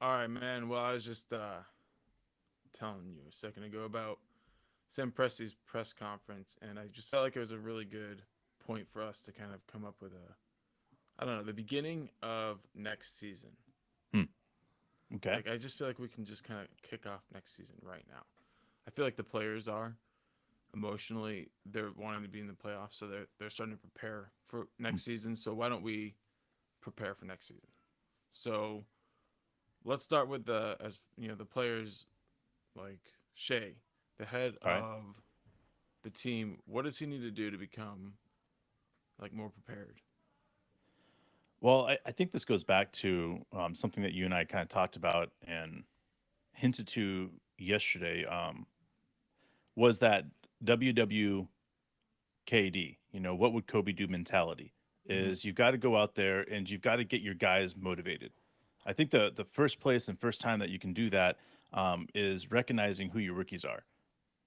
All right, man. Well, I was just telling you a second ago about Sam Presti's press conference, and I just felt like it was a really good point for us to kind of come up with I don't know, the beginning of next season. Hmm. Okay. Like, I just feel like we can just kind of kick off next season right now. I feel like the players are emotionally they're wanting to be in the playoffs, so they're starting to prepare for Hmm. next season. So why don't we prepare for next season? So let's start with the as you know the players like Shea, the head All right. of the team. What does he need to do to become like more prepared? Well, I think this goes back to something that you and I kind of talked about and hinted to yesterday. Was that WWKD? What would Kobe do mentality? Mm-hmm. Is you've got to go out there and you've got to get your guys motivated. I think the first place and first time that you can do that is recognizing who your rookies are.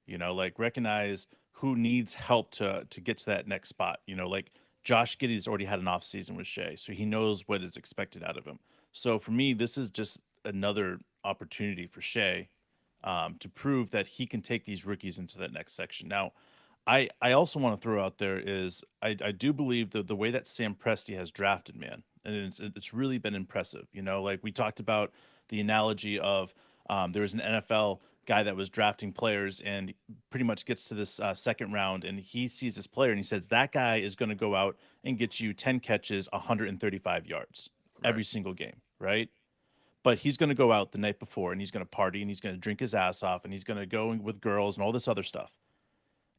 Like recognize who needs help to get to that next spot. Like Josh Giddy's already had an off season with Shea, so he knows what is expected out of him. So for me, this is just another opportunity for Shea to prove that he can take these rookies into that next section. Now, I also want to throw out there is I do believe that the way that Sam Presti has drafted, man, and it's really been impressive. Like we talked about the analogy of there was an NFL guy that was drafting players and pretty much gets to this second round and he sees this player and he says that guy is going to go out and get you 10 catches, 135 yards Right. every single game, right? But he's going to go out the night before and he's going to party and he's going to drink his ass off and he's going to go with girls and all this other stuff.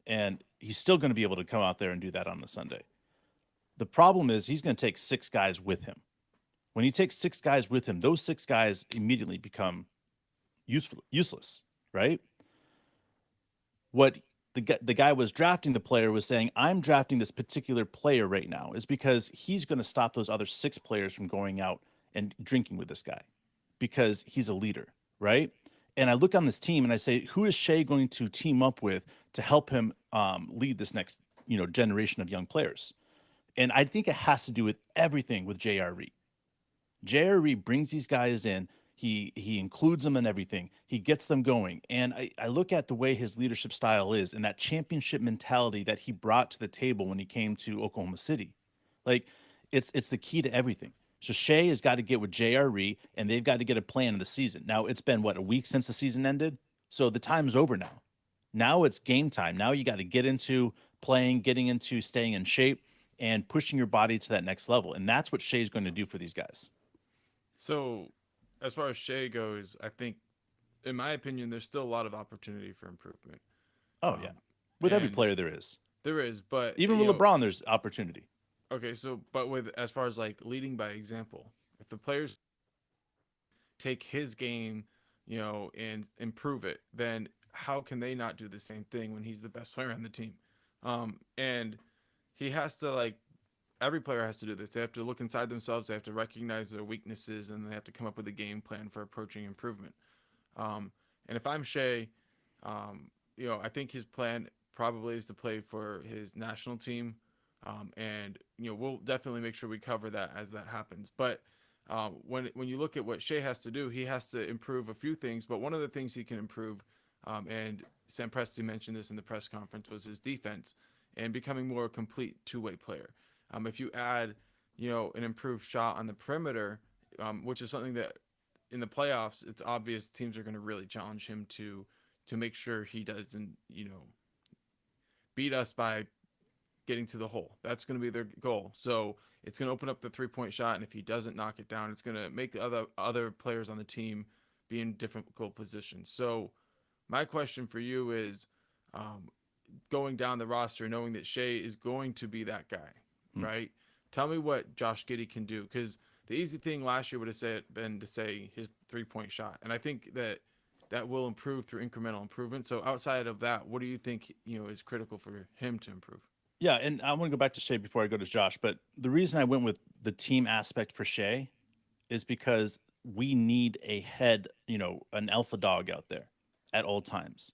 And he's still going to be able to come out there and do that on the Sunday. The problem is he's going to take six guys with him. When he takes six guys with him, those six guys immediately become useless, right? What the guy was drafting the player was saying, I'm drafting this particular player right now, is because he's going to stop those other six players from going out and drinking with this guy because he's a leader, right? And I look on this team and I say, who is Shea going to team up with to help him lead this next generation of young players? And I think it has to do with everything with JRE. JRE brings these guys in. He includes them in everything. He gets them going. And I look at the way his leadership style is and that championship mentality that he brought to the table when he came to Oklahoma City. Like it's the key to everything. So Shea has got to get with JRE and they've got to get a plan of the season. Now it's been what, a week since the season ended? So the time's over now. Now it's game time. Now you got to get into playing, getting into staying in shape and pushing your body to that next level. And that's what Shea's going to do for these guys. So, as far as Shea goes, I think, in my opinion, there's still a lot of opportunity for improvement. Oh yeah, Um, with every and player there is. there is, but Even with LeBron, there's opportunity. okay. So, but with as far as like leading by example, if the players take his game, and improve it, then how can they not do the same thing when he's the best player on the team? And he has to like every player has to do this. They have to look inside themselves. They have to recognize their weaknesses, and they have to come up with a game plan for approaching improvement. Um, and if I'm Shea, I think his plan probably is to play for his national team, and we'll definitely make sure we cover that as that happens. But when you look at what Shea has to do, he has to improve a few things. But one of the things he can improve, and Sam Presti mentioned this in the press conference, was his defense and becoming more a complete two-way player. If you add, an improved shot on the perimeter, which is something that in the playoffs, it's obvious teams are going to really challenge him to make sure he doesn't, beat us by getting to the hole. That's going to be their goal. So it's going to open up the 3-point shot, and if he doesn't knock it down, it's going to make the other players on the team be in difficult positions. So my question for you is, um, going down the roster, knowing that Shea is going to be that guy, Hmm. right? Tell me what Josh Giddy can do, because the easy thing last year would have been to say his 3-point shot, and I think that will improve through incremental improvement. So outside of that, what do you think is critical for him to improve? Yeah, and I want to go back to Shea before I go to Josh, but the reason I went with the team aspect for Shea is because we need a head, an alpha dog out there at all times.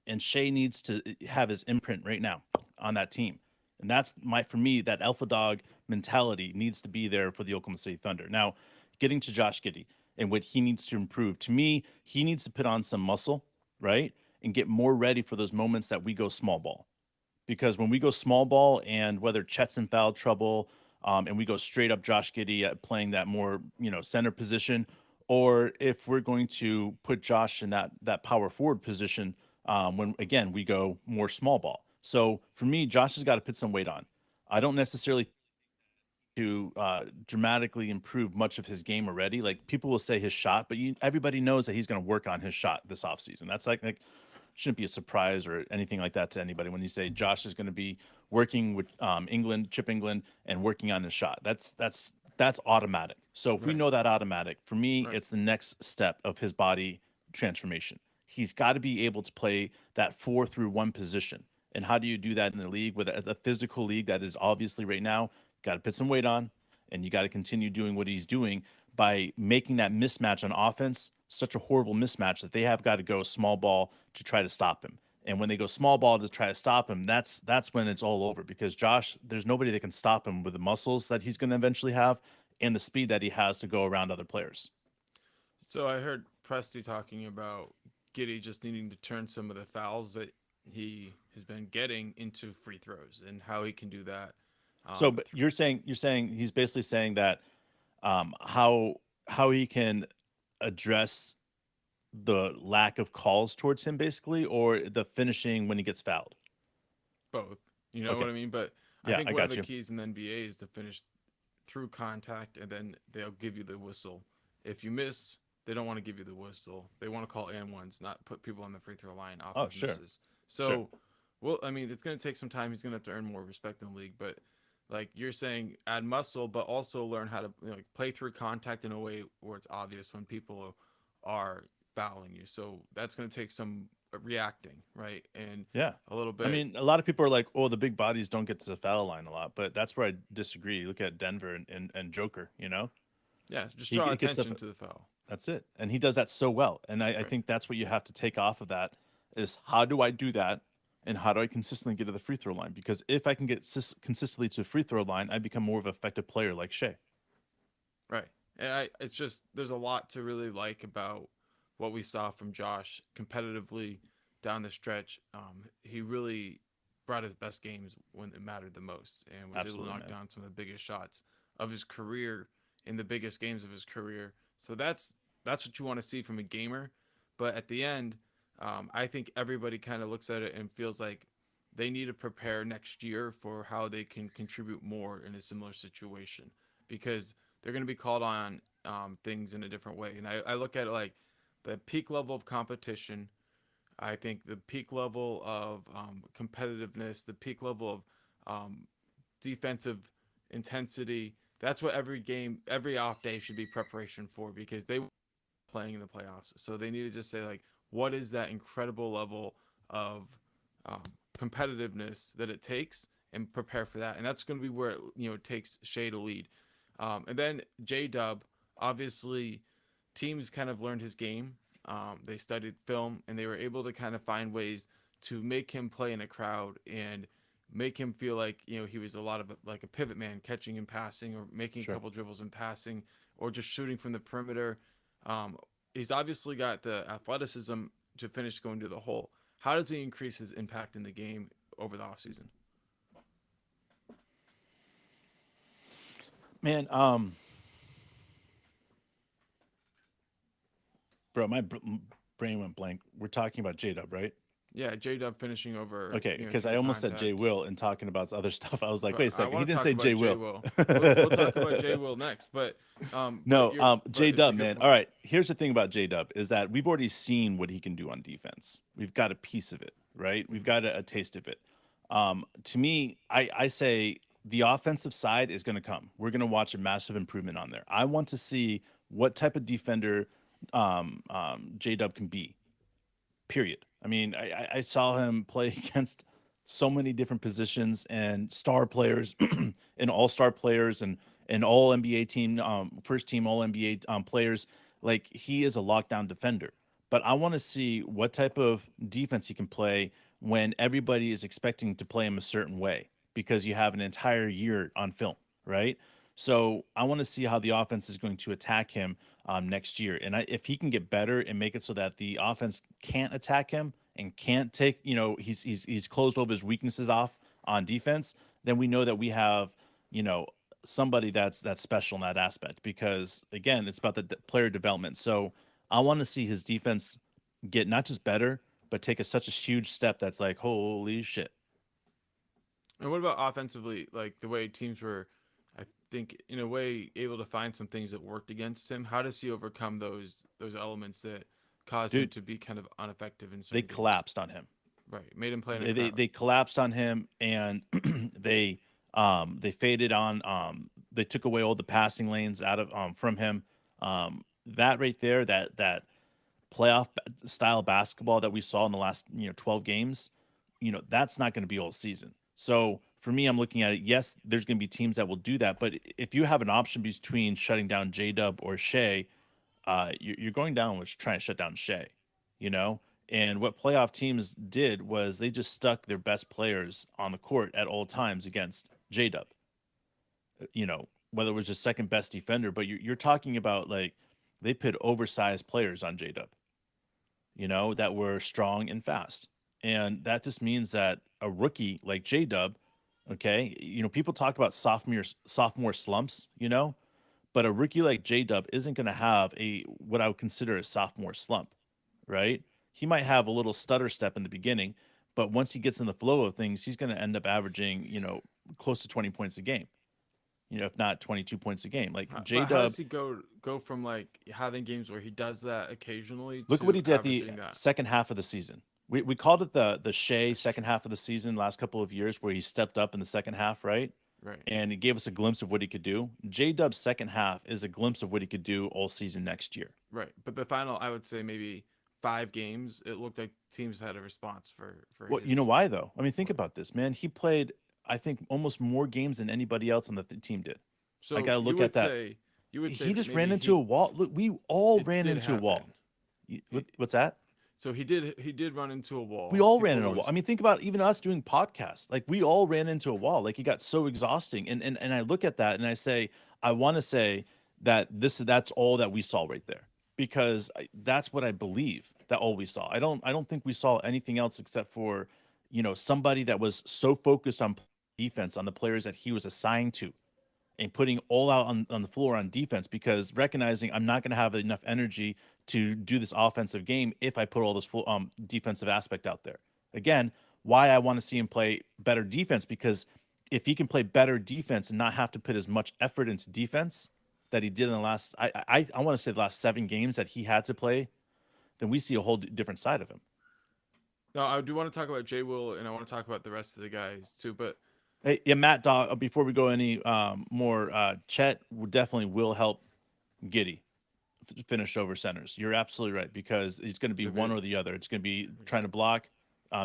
And Shea needs to have his imprint right now on that team. And that's for me, that alpha dog mentality needs to be there for the Oklahoma City Thunder. Now, getting to Josh Giddy, and what he needs to improve. To me, he needs to put on some muscle, right? And get more ready for those moments that we go small ball. Because when we go small ball and whether Chet's in foul trouble, and we go straight up Josh Giddy at playing that more, center position, or if we're going to put Josh in that power forward position, when again we go more small ball. So for me, Josh has got to put some weight on. I don't necessarily to dramatically improve much of his game already. Like people will say his shot, but everybody knows that he's going to work on his shot this offseason. That's like shouldn't be a surprise or anything like that to anybody when you say Josh is going to be working with Chip England, and working on his shot. That's automatic. So if we Right. know that automatic, for me, Right. it's the next step of his body transformation. He's got to be able to play that 4-through-1 position. And how do you do that in the league with a physical league that is obviously right now? Got to put some weight on, and you got to continue doing what he's doing by making that mismatch on offense such a horrible mismatch that they have got to go small ball to try to stop him. And when they go small ball to try to stop him, that's when it's all over, because Josh, there's nobody that can stop him with the muscles that he's going to eventually have and the speed that he has to go around other players. So I heard Presti talking about Giddy just needing to turn some of the fouls that he has been getting into free throws, and how he can do that. So, but you're saying he's basically saying that how he can address the lack of calls towards him, basically, or the finishing when he gets fouled. Both. You know what Okay, I mean? But I yeah, think I one of got the you. keys in the NBA is to finish through contact, and then they'll give you the whistle. If you miss, they don't want to give you the whistle. They want to call and ones, not put people on the free throw line off Oh, of sure, misses. sure. So, well, I mean, it's going to take some time. He's going to have to earn more respect in the league. But like you're saying, add muscle, but also learn how to play through contact in a way where it's obvious when people are fouling you. So that's going to take some reacting, right? And Yeah. a little I bit. mean, a lot of people are like, "Oh, the big bodies don't get to the foul line a lot," but that's where I disagree. Look at Denver and Joker. Yeah, just He draw gets the attention to the foul. That's it. And he does that so well. And I Right. think that's what you have to take off of that is how do I do that? And how do I consistently get to the free throw line? Because if I can get consistently to the free throw line, I become more of an effective player like Shea. Right. And it's just there's a lot to really like about what we saw from Josh competitively down the stretch. He really brought his best games when it mattered the most, and was able to Absolutely, knock man. down some of the biggest shots of his career in the biggest games of his career. So that's what you want to see from a gamer. But at the end, I think everybody kind of looks at it and feels like they need to prepare next year for how they can contribute more in a similar situation, because they're going to be called on things in a different way. And I look at it like the peak level of competition. I think the peak level of competitiveness, the peak level of defensive intensity. That's what every game, every off day should be preparation for, because they were playing in the playoffs. So they need to just say like, what is that incredible level of um, competitiveness that it takes, and prepare for that. And that's going to be where it takes Shea to lead. And then J Dub, obviously, teams kind of learned his game. They studied film, and they were able to kind of find ways to make him play in a crowd and make him feel like he was a lot of like a pivot man, catching and passing, or making a Sure. couple dribbles and passing, or just shooting from the perimeter. Um, he's obviously got the athleticism to finish going to the hole. How does he increase his impact in the game over the offseason? Man, bro, my brain went blank. We're talking about J Dub, right? Yeah, J Dub finishing over, Okay, because I through almost said J contact. Will and talking about other stuff. I was like, But wait a I second, he want to didn't talk say J about J Will. Will. We'll talk about J Will next, No, but J it's a Dub, good man. All point. right, here's the thing about J Dub is that we've already seen what he can do on defense. We've got a piece of it, right? We've Hmm. got a taste of it. To me, I say the offensive side is going to come. We're going to watch a massive improvement on there. I want to see what type of defender J Dub can be. Period. I mean, I saw him play against so many different positions and star players and all star players and all NBA team, first team all NBA players. Like he is a lockdown defender. But I want to see what type of defense he can play when everybody is expecting to play him a certain way because you have an entire year on film, right? So I want to see how the offense is going to attack him next year. And if he can get better and make it so that the offense can't attack him and can't take, he's closed all of his weaknesses off on defense, then we know that we have, you know, somebody that's special in that aspect. Because again, it's about the player development. So I want to see his defense get not just better, but take such a huge step that's like, holy shit. And what about offensively? Like the way teams were, I think, in a way, able to find some things that worked against him. How does he overcome those elements that caused him Dude, to be kind of ineffective in they certain games? collapsed on him. Right, made him play in a They crowd. collapsed on him, and they faded on they took away all the passing lanes out of from him. That right there, that playoff style basketball that we saw in the last 12 games, that's not going to be all season. So for me, I'm looking at it. Yes, there's going to be teams that will do that, but if you have an option between shutting down J Dub or Shea, you're going down with trying to shut down Shea, you know. And what playoff teams did was they just stuck their best players on the court at all times against J Dub. Whether it was just second best defender, but you're talking about like they put oversized players on J Dub, that were strong and fast. And that just means that a rookie like J Dub, okay, people talk about sophomore slumps, but a rookie like J Dub isn't going to have a what I would consider a sophomore slump, right? He might have a little stutter step in the beginning, but once he gets in the flow of things, he's going to end up averaging, close to 20 points a game, if not 22 points a game. Like J But how Dub, does he go from like having games where he does that occasionally look at what to he did at the averaging that? second half of the season. We called it the Shea second half of the season last couple of years where he stepped up in the second half, right? Right, And it gave us a glimpse of what he could do. J Dub's second half is a glimpse of what he could do all season next year. right. But the final, I would say maybe 5 games, it looked like teams had a response for Well, you know his why though? I mean, think play. about this, man. He played, I think, almost more games than anybody else on the team did. I So got to look at that. you would say He that just ran maybe into a he wall. Look, we all it ran did into a wall. happen. He, What's that? so he did run into a We wall. all ran People into a were wall. I mean, think about even us doing podcasts. Like we all ran into a wall. Like it got so exhausting. And I look at that and I say, I want to say that that's all that we saw right there because that's what I believe that all we saw. I don't think we saw anything else except for, somebody that was so focused on defense on the players that he was assigned to and putting all out on the floor on defense because recognizing I'm not going to have enough energy to do this offensive game if I put all this full defensive aspect out there. Again, why I want to see him play better defense because if he can play better defense and not have to put as much effort into defense that he did in the last I want to say the last 7 games that he had to play, then we see a whole different side of him. No, I do want to talk about Jay Will, and I want to talk about the rest of the guys too. But Hey, yeah, Matt, Dog. Before we go any more, Chet definitely will help Giddy finish over centers. You're absolutely right because it's going to be one or the other. It's going to be trying to block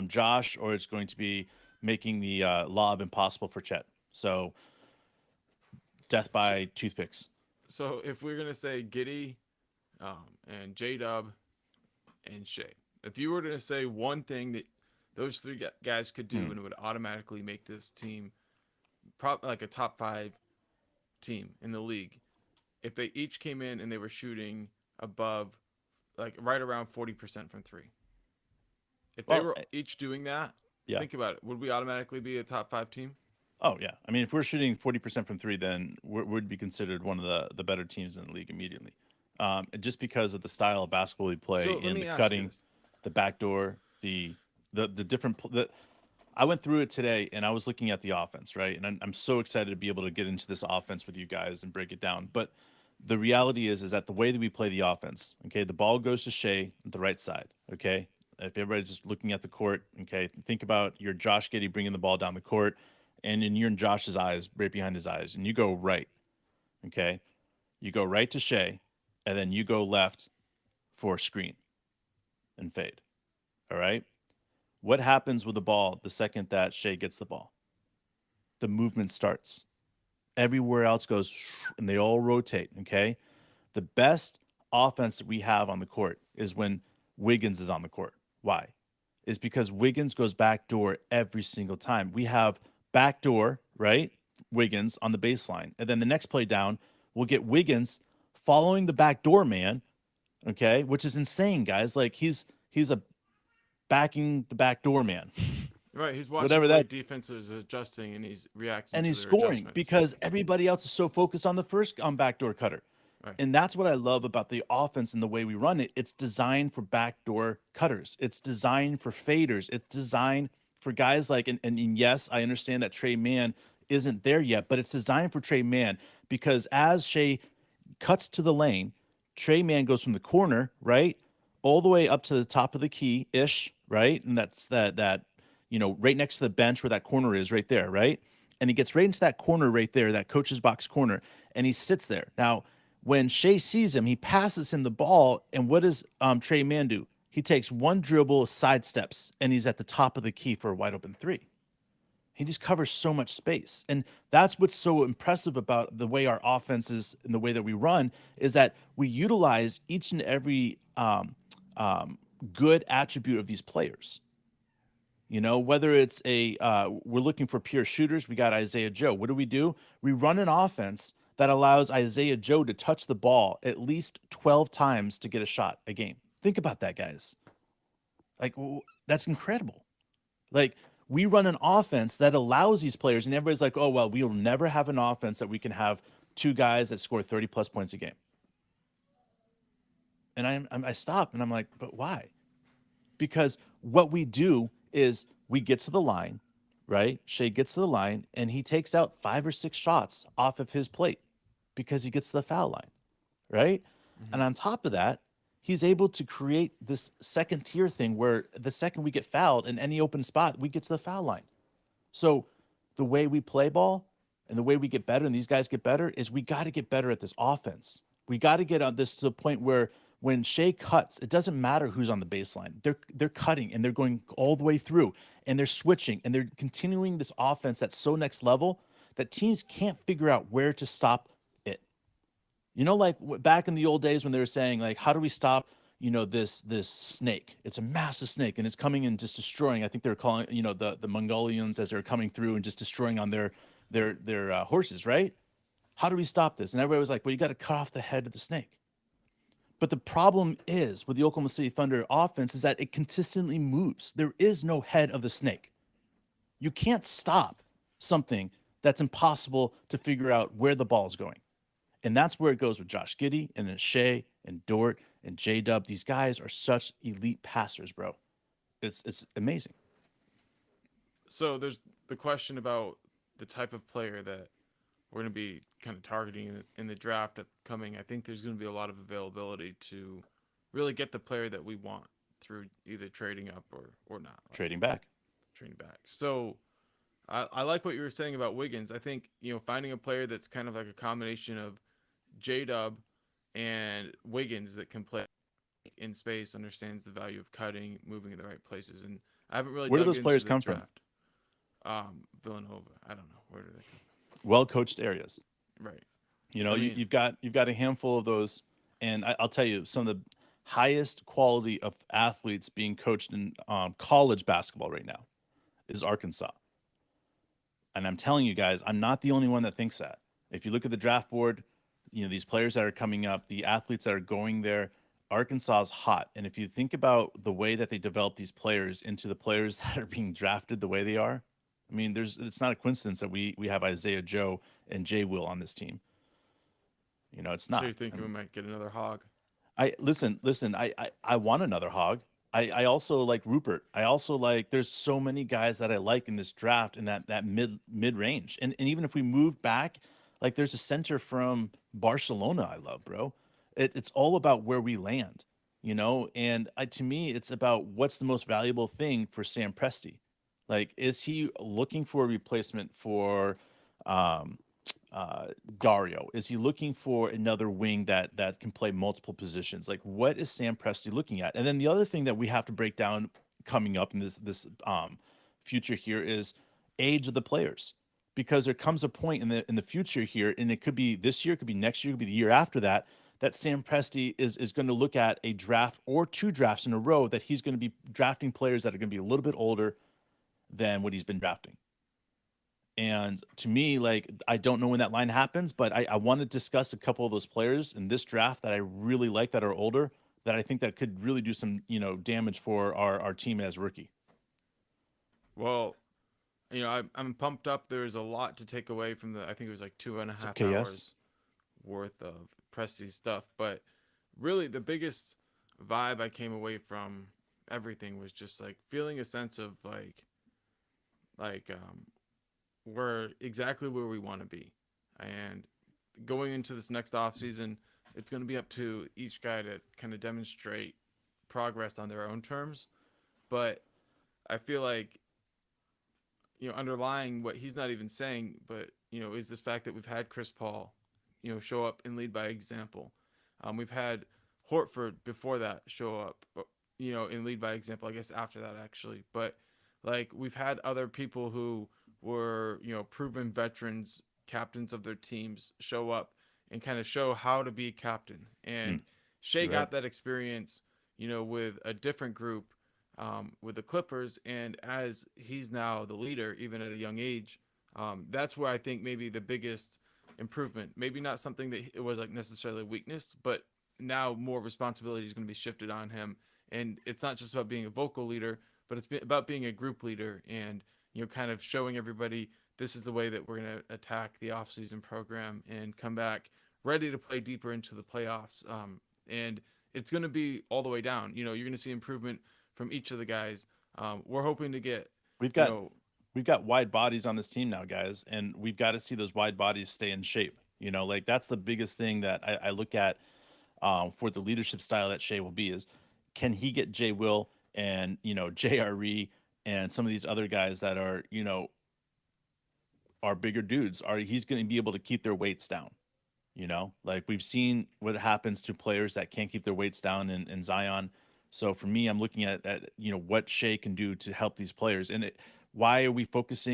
Josh, or it's going to be making the lob impossible for Chet. So death so, by toothpicks. so if we're gonna say Giddy, and J Dub and Shea, if you were to say one thing that those three guys could do Hmm. and it would automatically make this team probably like a top 5 team in the league, if they each came in and they were shooting above, like right around 40% from three, if they Well, were each doing that, yeah. think about it. Would we automatically be a top 5 team? Oh yeah. I mean, if we're shooting 40% from three, then we'd be considered one of the better teams in the league immediately. Just because of the style of basketball we play So let and the me ask you cutting, this. the backdoor, the different. I went through it today and I was looking at the offense, right? And I'm so excited to be able to get into this offense with you guys and break it down. But the reality is that the way that we play the offense, okay, the ball goes to Shea at the right side, okay? If everybody's just looking at the court, okay, think about your Josh Giddy bringing the ball down the court and then you're in Josh's eyes, right behind his eyes, and you go right, okay? You go right to Shea and then you go left for a screen and fade, all right? What happens with the ball the second that Shea gets the ball? The movement starts. Everywhere else goes, and they all rotate. Okay. The best offense that we have on the court is when Wiggins is on the court. Why? Is because Wiggins goes backdoor every single time. We have backdoor, right? Wiggins on the baseline. And then the next play down, we'll get Wiggins following the backdoor man, okay, which is insane, guys. Like he's a backing the backdoor man. Right, he's watching Whatever the way that, defenses are adjusting, and he's reacting and to he's their scoring adjustments. because everybody else is so focused on the first backdoor cutter. Right. And that's what I love about the offense and the way we run it. It's designed for backdoor cutters. It's designed for faders. It's designed for guys like, and yes, I understand that Trey Mann isn't there yet, but it's designed for Trey Mann because as Shea cuts to the lane, Trey Mann goes from the corner, right, all the way up to the top of the key ish, right? And that's that, right next to the bench where that corner is right there, right? And he gets right into that corner right there, that coach's box corner, and he sits there. Now, when Shea sees him, he passes him the ball, and what does Trey Mann do? He takes one dribble, sidesteps, and he's at the top of the key for a wide open three. He just covers so much space. And that's what's so impressive about the way our offense is and the way that we run is that we utilize each and every good attribute of these players. Whether it's we're looking for pure shooters, we got Isaiah Joe. What do? We run an offense that allows Isaiah Joe to touch the ball at least 12 times to get a shot a game. Think about that, guys. Like, that's incredible. Like, we run an offense that allows these players, and everybody's like, oh, well, we'll never have an offense that we can have two guys that score 30-plus points a game. And I stop, and I'm like, but why? Because what we do is we get to the line, right? Shea gets to the line, and he takes out 5 or 6 shots off of his plate because he gets to the foul line, right? Mm-hmm. And on top of that, he's able to create this second tier thing where the second we get fouled in any open spot, we get to the foul line. So the way we play ball and the way we get better and these guys get better is we got to get better at this offense. We got to get on this to the point where when Shea cuts, it doesn't matter who's on the baseline. They're cutting and they're going all the way through and they're switching and they're continuing this offense that's so next level that teams can't figure out where to stop it. Like back in the old days when they were saying, like, how do we stop, this snake? It's a massive snake and it's coming and just destroying. I think they were calling, the Mongolians as they're coming through and just destroying on their horses, right? How do we stop this? And everybody was like, well, you got to cut off the head of the snake. But the problem is with the Oklahoma City Thunder offense is that it consistently moves. There is no head of the snake. You can't stop something that's impossible to figure out where the ball is going. And that's where it goes with Josh Giddy and then Shea and Dort and J-Dub. These guys are such elite passers, bro. It's amazing. So there's the question about the type of player that we're going to be kind of targeting in the draft upcoming. I think there's going to be a lot of availability to really get the player that we want through either trading up or not. Trading back. So I like what you were saying about Wiggins. I think, finding a player that's kind of like a combination of J-Dub and Wiggins that can play in space, understands the value of cutting, moving in the right places. And I haven't really Where do dug those players into the come draft. Villanova. I don't know. Where do they come from? Well-coached areas. Right. You've got a handful of those, and I'll tell you some of the highest quality of athletes being coached in college basketball right now is Arkansas. And I'm telling you guys, I'm not the only one that thinks that. If you look at the draft board, these players that are coming up, the athletes that are going there, Arkansas is hot. And if you think about the way that they develop these players into the players that are being drafted the way they are, I mean, it's not a coincidence that we have Isaiah Joe and Jay Will on this team. It's not. So you think we might get another hog? I want another hog. I also like Rupert. I also like, there's so many guys that I like in this draft in that mid range. And even if we move back, like there's a center from Barcelona I love, bro. It's all about where we land, and to me, it's about what's the most valuable thing for Sam Presti. Like, is he looking for a replacement for Dario? Is he looking for another wing that can play multiple positions? Like, what is Sam Presti looking at? And then the other thing that we have to break down coming up in this future here is age of the players, because there comes a point in the future here, and it could be this year, it could be next year, it could be the year after that, that Sam Presti is going to look at a draft or 2 drafts in a row that he's going to be drafting players that are going to be a little bit older than what he's been drafting. And to me, like, I don't know when that line happens, but I want to discuss a couple of those players in this draft that I really like that are older, that I think that could really do some, damage for our team as rookie. Well, I'm pumped up. There's a lot to take away from the. I think it was like two and a It's half okay, yes. hours worth of Presti stuff. But really, the biggest vibe I came away from everything was just like feeling a sense of like we're exactly where we want to be, and going into this next off season, it's going to be up to each guy to kind of demonstrate progress on their own terms. But I feel like underlying what he's not even saying, but is this fact that we've had Chris Paul, show up and lead by example. We've had Horford before that show up, and lead by example. I guess after that actually, but like we've had other people who were proven veterans, captains of their teams, show up and kind of show how to be a captain. Mm, And Shea you're right. got that experience, with a different group, with the Clippers, and as he's now the leader, even at a young age, that's where I think maybe the biggest improvement. Maybe not something that it was like necessarily a weakness, but now more responsibility is going to be shifted on him, and it's not just about being a vocal leader, but it's about being a group leader, and kind of showing everybody this is the way that we're going to attack the offseason program and come back ready to play deeper into the playoffs. And it's going to be all the way down. You're going to see improvement from each of the guys. We're hoping to get, We've you got know, we've got wide bodies on this team now, guys, and we've got to see those wide bodies stay in shape. Like that's the biggest thing that I look at for the leadership style that Shea will be is can he get Jay Will and JRE and some of these other guys that are bigger dudes? Are he's going to be able to keep their weights down? Like we've seen what happens to players that can't keep their weights down in Zion. So for me, I'm looking at what Shea can do to help these players. And why are we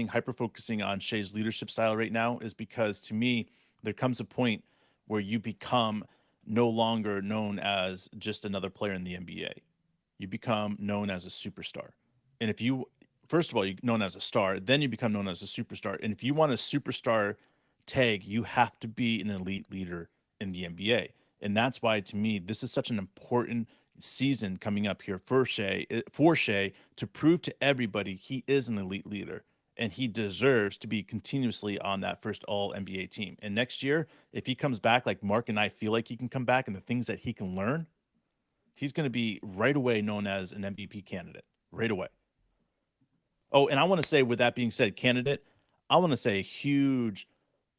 hyper focusing on Shea's leadership style right now? Is because to me, there comes a point where you become no longer known as just another player in the NBA. You become known as a superstar. And if you, first of all, you're known as a star, then you become known as a superstar. And if you want a superstar tag, you have to be an elite leader in the NBA. And that's why, to me, this is such an important season coming up here for Shea to prove to everybody he is an elite leader and he deserves to be continuously on that first all NBA team. And next year, if he comes back like Mark and I feel like he can come back and the things that he can learn, he's going to be right away known as an MVP candidate right away. Oh, and I want to say, with that being said, candidate, I want to say a huge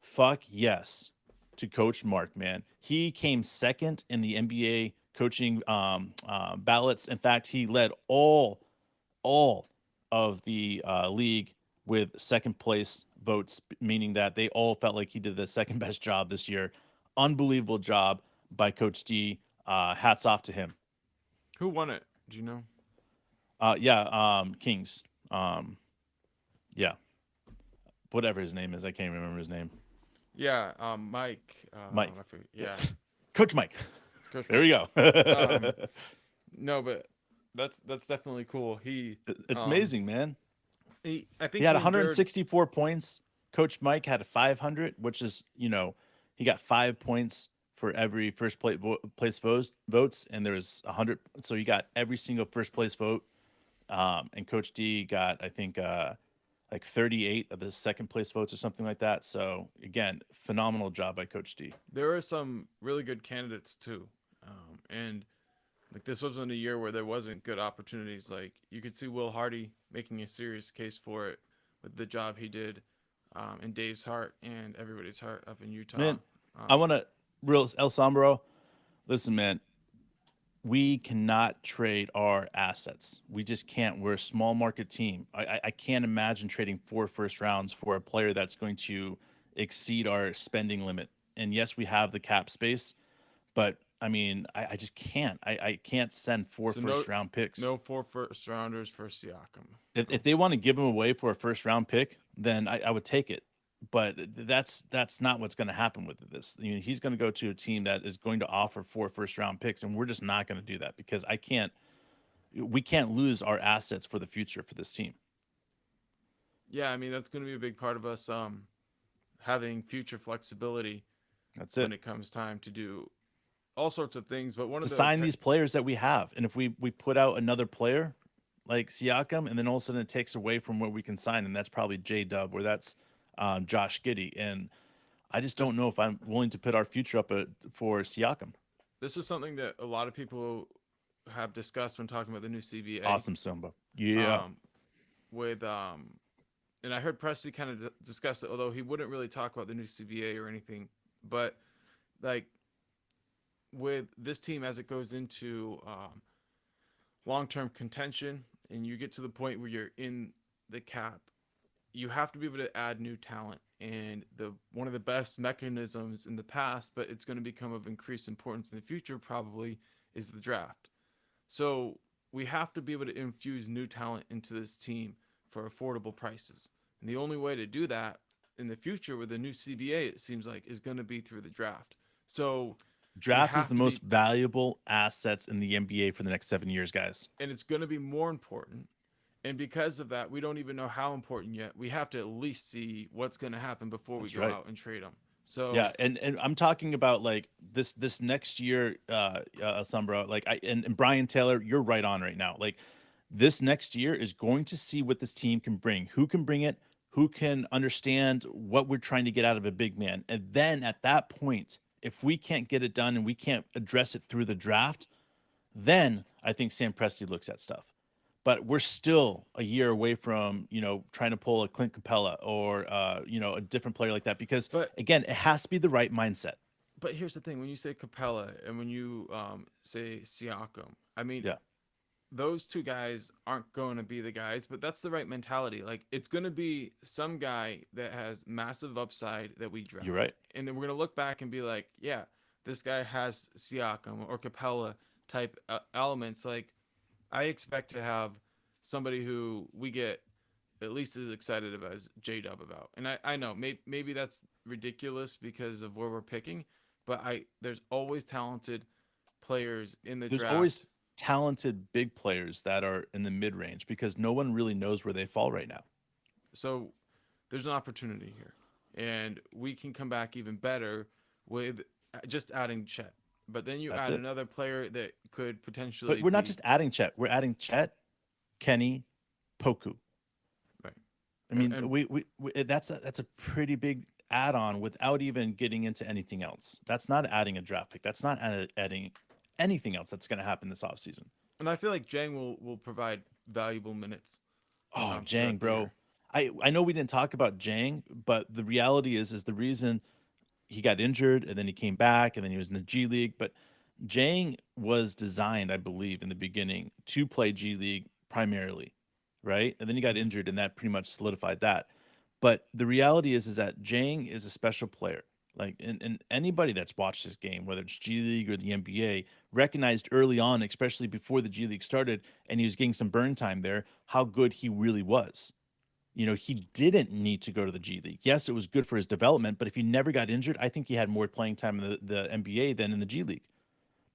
fuck yes to Coach Mark, man. He came second in the NBA coaching ballots. In fact, he led all of the league with second place votes, meaning that they all felt like he did the second best job this year. Unbelievable job by Coach D. Hats off to him. who won it. Do you know? Yeah, Kings. Yeah, whatever his name is, I can't remember his name. Yeah, Mike. Mike. I forget. Yeah, Coach Mike. Coach There we go. Um, no, but that's definitely cool. It's Um, amazing, man. I He think had he and Jared. 164 points. Coach Mike had a 500, which is, he got 5 points for every place votes, and there was 100. So you got every single first place vote. And Coach D got, I think, like 38 of the second place votes or something like that. So again, phenomenal job by Coach D. There are some really good candidates too, and like this wasn't a year where there wasn't good opportunities. Like you could see Will Hardy making a serious case for it with the job he did, in Dave's heart and everybody's heart up in Utah. Man, I Um, want to real El Sombro. Listen, man, we cannot trade our assets. We just can't. We're a small market team. I can't imagine trading 4 first rounds for a player that's going to exceed our spending limit. And yes, we have the cap space, but I mean, I just can't. I can't send four so no, first round picks. no four first rounders for Siakam. If they want to give him away for a first round pick, then I would take it. But that's not what's going to happen with this. He's going to go to a team that is going to offer 4 first round picks, and we're just not going to do that because I can't. We can't lose our assets for the future for this team. Yeah, I mean that's going to be a big part of us having future flexibility That's when it. it comes time to do all sorts of things. But one To of the sign these players that we have, and if we put out another player like Siakam, and then all of a sudden it takes away from what we can sign, and that's probably J Dub or that's Josh Giddy, and I just this don't know if I'm willing to put our future up for Siakam. this is something that a lot of people have discussed when talking about the new CBA. Awesome, Simba. Yeah, Um, with and I heard Presley kind of discuss it, although he wouldn't really talk about the new CBA or anything. But like with this team as it goes into long-term contention, and you get to the point where you're in the cap, you have to be able to add new talent. And the one of the best mechanisms in the past, but it's going to become of increased importance in the future, probably, is the draft. So we have to be able to infuse new talent into this team for affordable prices. And the only way to do that in the future with the new CBA, it seems like, is going to be through the draft. So we draft is have the to be, most valuable assets in the NBA for the next 7 years, guys. and it's going to be more important. And because of that, we don't even know how important yet. We have to at least see what's going to happen before we That's go right. out and trade them. So Yeah, and I'm talking about like this next year, Sombra. Like and Brian Taylor, you're right on right now. Like this next year is going to see what this team can bring, who can bring it, who can understand what we're trying to get out of a big man, and then at that point, if we can't get it done and we can't address it through the draft, then I think Sam Presti looks at stuff. But we're still a year away from, trying to pull a Clint Capella or, a different player like that. Because but again, it has to be the right mindset. but here's the thing: when you say Capella and when you say Siakam, I mean Yeah, those two guys aren't going to be the guys, but that's the right mentality. Like it's going to be some guy that has massive upside that we you're draft, right. and then we're going to look back and be like, yeah, this guy has Siakam or Capella type elements. Like I expect to have somebody who we get at least as excited about as J Dub about. And I know maybe that's ridiculous because of where we're picking, but I there's always talented players in the There's always draft. talented big players that are in the mid range because no one really knows where they fall right now. So there's an opportunity here. And we can come back even better with just adding Chet. But then you That's add it. another player that could But potentially we're not be just adding Chet. We're adding Chet, Kenny, Poku. right. I mean, And that's a pretty big add-on without even getting into anything else. That's not adding a draft pick. That's not adding anything else that's going to happen this offseason. and I feel like Jang will provide valuable minutes Oh, Jang, throughout the bro. year. I know we didn't talk about Jang, but the reality is the reason he got injured and then he came back and then he was in the G League. But Jang was designed, I believe, in the beginning to play G League primarily, right? And then he got Mm-hmm. injured and that pretty much solidified that. But the reality is that Jang is a special player. Like, and anybody that's watched this game, whether it's G League or the NBA, recognized early on, especially before the G League started, and he was getting some burn time there, how good he really was. He didn't need to go to the G League. Yes, it was good for his development, but if he never got injured, I think he had more playing time in the NBA than in the G League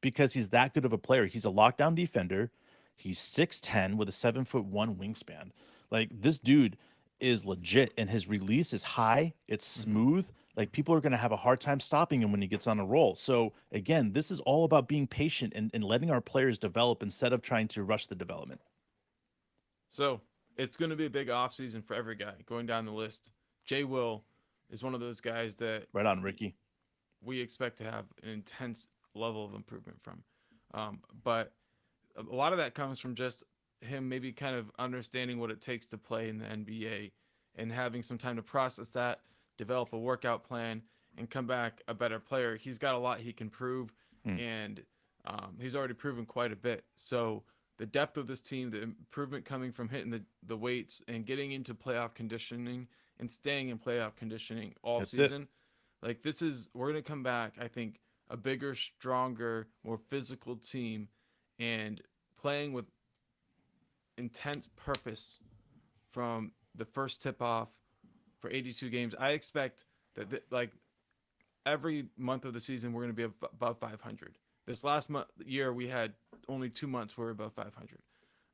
because he's that good of a player. He's a lockdown defender. He's 6'10 with a 7'1" wingspan. Like this dude is legit and his release is high. It's Mm-hmm. smooth. Like people are going to have a hard time stopping him when he gets on a roll. So again, this is all about being patient and letting our players develop instead of trying to rush the development. So it's going to be a big offseason for every guy going down the list. Jay Will is one of those guys that Right on, Ricky. we expect to have an intense level of improvement from. But a lot of that comes from just him maybe kind of understanding what it takes to play in the NBA and having some time to process that, develop a workout plan, and come back a better player. He's got a lot he can prove, Hmm. and he's already proven quite a bit. So the depth of this team, the improvement coming from hitting the weights and getting into playoff conditioning and staying in playoff conditioning all That's it. season, like this is we're gonna come back. I think a bigger, stronger, more physical team, and playing with intense purpose from the first tip off for 82 games. I expect that like every month of the season we're going to be above 500. This last year we had only 2 months where we are above 500.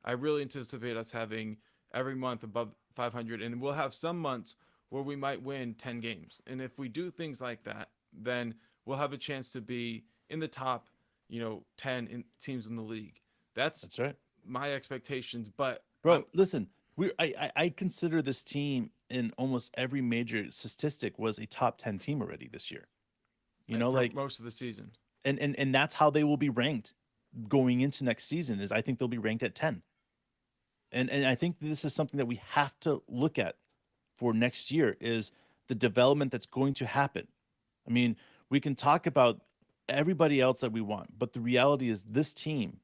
I really anticipate us having every month above 500, and we'll have some months where we might win 10 games. And if we do things like that, then we'll have a chance to be in the top, 10 teams in the league. That's That's right. my expectations. But Bro, listen, I consider this team in almost every major statistic was a top 10 team already this year. You know, for like most of the season. and that's how they will be ranked going into next season is I think they'll be ranked at 10. And I think this is something that we have to look at for next year is the development that's going to happen. I mean, we can talk about everybody else that we want, but the reality is this team,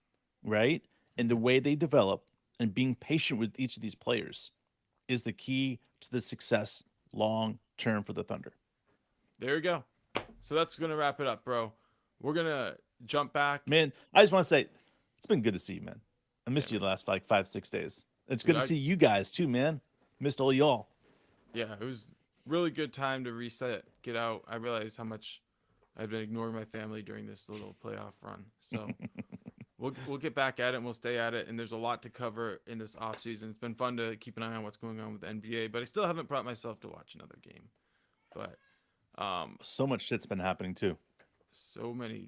right? And the way they develop and being patient with each of these players is the key to the success long term for the Thunder. There you go. So that's going to wrap it up, bro. We're going to jump back. Man, I just want to say it's been good to see you, man. I missed Yeah, you the last like 5-6 days. It's Dude, good to see you guys too, man. Missed all y'all. Yeah, it was really good time to reset, get out. I realized how much I've been ignoring my family during this little playoff run. So we'll get back at it and we'll stay at it. And there's a lot to cover in this off season. It's been fun to keep an eye on what's going on with the NBA, but I still haven't brought myself to watch another game. But So much shit's been happening too. so many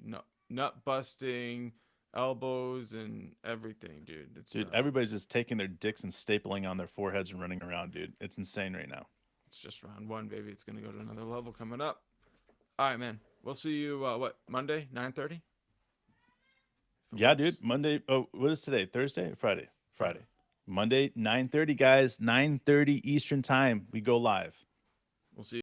nut busting, elbows, and everything, dude. Dude, everybody's just taking their dicks and stapling on their foreheads and running around, dude. It's insane right now. It's just round one, baby. It's gonna go to another level coming up. All right, man. We'll see you. Monday, 9:30. Yeah, dude. Monday. Oh, what is today? Thursday or Friday? Friday. Monday, 9:30, guys. 9:30 Eastern time. We go live. We'll see you.